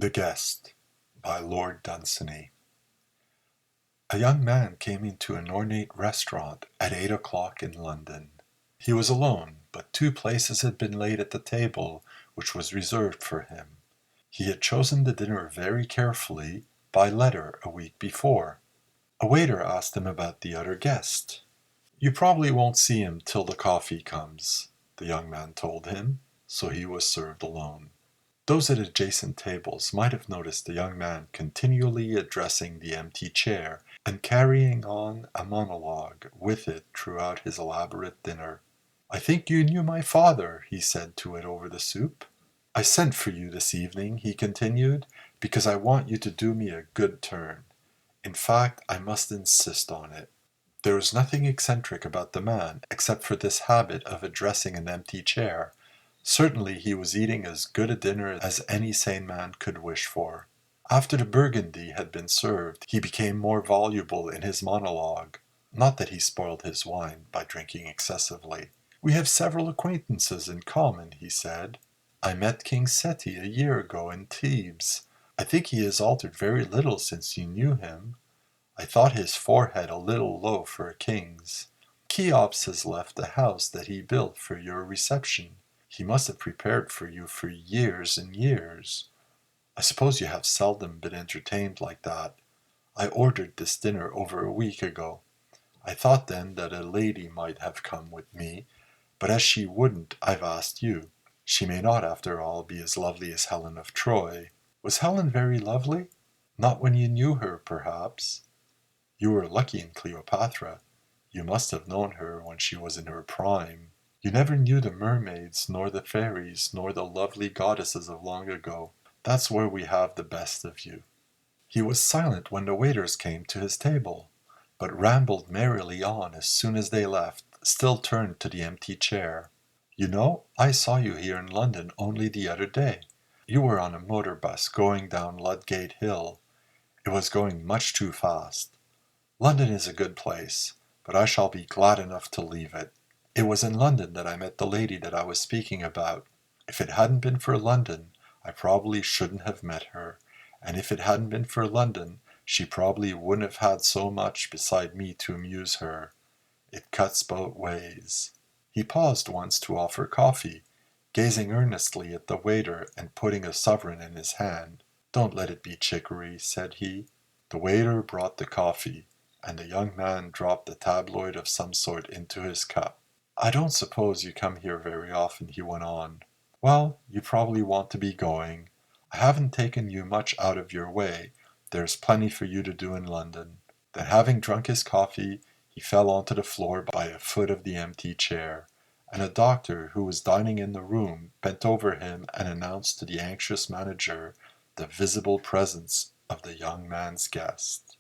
The Guest by Lord Dunsany. A young man came into an ornate restaurant at 8 o'clock in London. He was alone, but 2 places had been laid at the table which was reserved for him. He had chosen the dinner very carefully, by letter, a week before. A waiter asked him about the other guest. "You probably won't see him till the coffee comes," the young man told him, so he was served alone. Those at adjacent tables might have noticed the young man continually addressing the empty chair, and carrying on a monologue with it throughout his elaborate dinner. "I think you knew my father," he said to it over the soup. "I sent for you this evening," he continued, "because I want you to do me a good turn. In fact, I must insist on it." There was nothing eccentric about the man, except for this habit of addressing an empty chair. Certainly he was eating as good a dinner as any sane man could wish for. After the burgundy had been served, he became more voluble in his monologue. Not that he spoiled his wine by drinking excessively. "We have several acquaintances in common," he said. "I met King Seti a year ago in Thebes. I think he has altered very little since you knew him. I thought his forehead a little low for a king's. Cheops has left the house that he built for your reception. He must have prepared for you for years and years. I suppose you have seldom been entertained like that. I ordered this dinner over a week ago. I thought then that a lady might have come with me, but as she wouldn't, I've asked you. She may not, after all, be as lovely as Helen of Troy. Was Helen very lovely? Not when you knew her, perhaps. You were lucky in Cleopatra. You must have known her when she was in her prime. You never knew the mermaids, nor the fairies, nor the lovely goddesses of long ago. That's where we have the best of you." He was silent when the waiters came to his table, but rambled merrily on as soon as they left, still turned to the empty chair. "You know, I saw you here in London only the other day. You were on a motor bus going down Ludgate Hill. It was going much too fast. London is a good place, but I shall be glad enough to leave it. It was in London that I met the lady that I was speaking about. If it hadn't been for London, I probably shouldn't have met her, and if it hadn't been for London, she probably wouldn't have had so much beside me to amuse her. It cuts both ways." He paused once to offer coffee, gazing earnestly at the waiter and putting a sovereign in his hand. "Don't let it be chicory," said he. The waiter brought the coffee, and the young man dropped a tabloid of some sort into his cup. "I don't suppose you come here very often," he went on. "Well, you probably want to be going. I haven't taken you much out of your way. There's plenty for you to do in London." Then, having drunk his coffee, he fell onto the floor by a foot of the empty chair, and a doctor who was dining in the room bent over him and announced to the anxious manager the visible presence of the young man's guest.